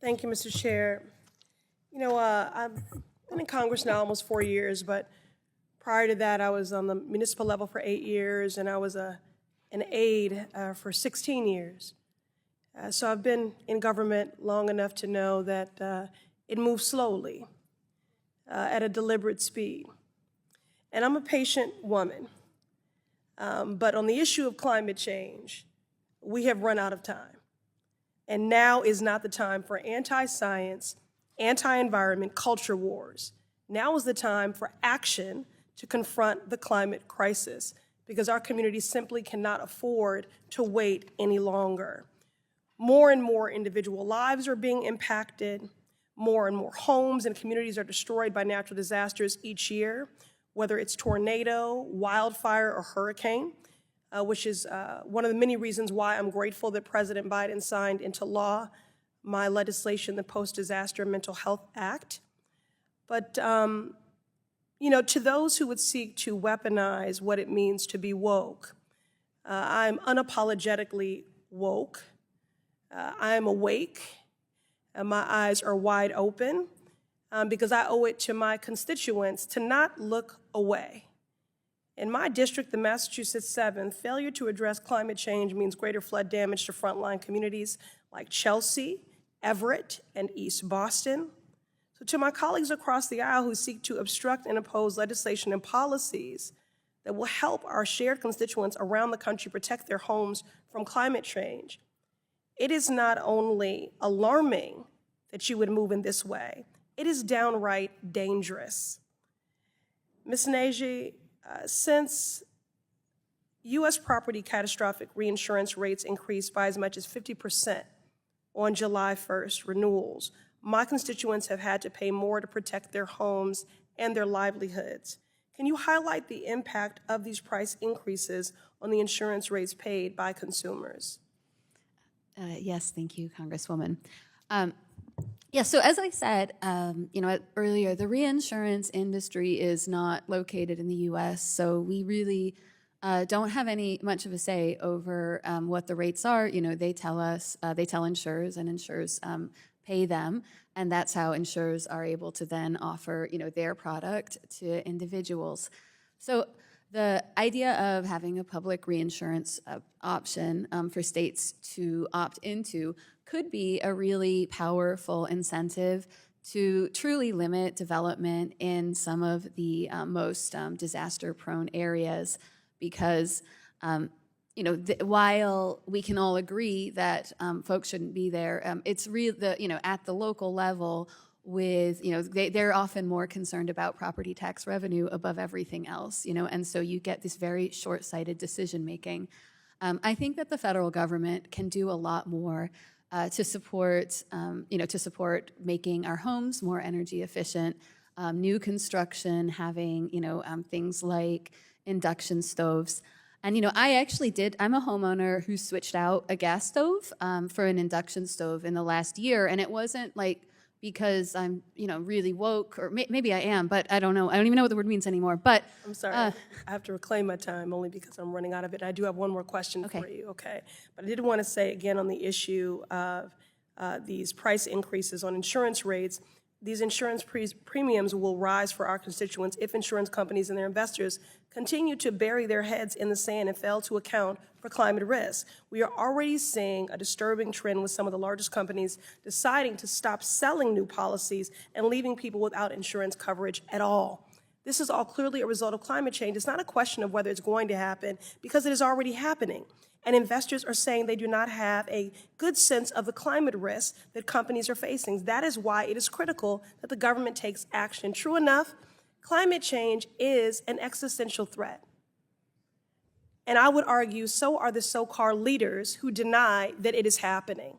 Thank you, Mr. Chair. I've been in Congress now almost 4 years, but prior to that, I was on the municipal level for 8 years, and I was an aide for 16 years. So I've been in government long enough to know that it moves slowly, at a deliberate speed. And I'm a patient woman. But on the issue of climate change, we have run out of time. And now is not the time for anti-science, anti-environment culture wars. Now is the time for action to confront the climate crisis, because our community simply cannot afford to wait any longer. More and more individual lives are being impacted. More and more homes and communities are destroyed by natural disasters each year, whether it's tornado, wildfire, or hurricane, which is one of the many reasons why I'm grateful that President Biden signed into law my legislation, the Post-Disaster Mental Health Act. But, to those who would seek to weaponize what it means to be woke, I'm unapologetically woke. I am awake, and my eyes are wide open, because I owe it to my constituents to not look away. In my district, the Massachusetts 7th, failure to address climate change means greater flood damage to frontline communities like Chelsea, Everett, and East Boston. So to my colleagues across the aisle who seek to obstruct and oppose legislation and policies that will help our shared constituents around the country protect their homes from climate change, it is not only alarming that you would move in this way, it is downright dangerous. Ms. Nagy, since U.S. property catastrophic reinsurance rates increased by as much as 50% on July 1st renewals, my constituents have had to pay more to protect their homes and their livelihoods. Can you highlight the impact of these price increases on the insurance rates paid by consumers? Yes, thank you, Congresswoman. So as I said, earlier, the reinsurance industry is not located in the U.S., so we really don't have much of a say over what the rates are. They tell us, they tell insurers, and insurers pay them, and that's how insurers are able to then offer, their product to individuals. So the idea of having a public reinsurance option for states to opt into could be a really powerful incentive to truly limit development in some of the most disaster-prone areas, because while we can all agree that folks shouldn't be there, it's at the local level with, they're often more concerned about property tax revenue above everything else, and so you get this very short-sighted decision-making. I think that the federal government can do a lot more to support making our homes more energy efficient, new construction, having, things like induction stoves. And, I'm a homeowner who switched out a gas stove for an induction stove in the last year, and it wasn't because I'm, really woke, or maybe I am, but I don't know. I don't even know what the word means anymore. But I'm sorry, I have to reclaim my time only because I'm running out of it. I do have one more question for you, okay? But I did want to say again on the issue of these price increases on insurance rates. These insurance premiums will rise for our constituents if insurance companies and their investors continue to bury their heads in the sand and fail to account for climate risks. We are already seeing a disturbing trend with some of the largest companies deciding to stop selling new policies and leaving people without insurance coverage at all. This is all clearly a result of climate change. It's not a question of whether it's going to happen, because it is already happening. And investors are saying they do not have a good sense of the climate risks that companies are facing. That is why it is critical that the government takes action. True enough, climate change is an existential threat. And I would argue so are the so-called leaders who deny that it is happening.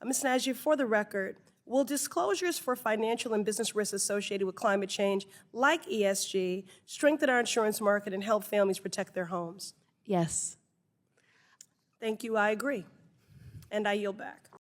Ms. Nagy, for the record, will disclosures for financial and business risks associated with climate change, like ESG, strengthen our insurance market and help families protect their homes? Yes. Thank you, I agree. And I yield back.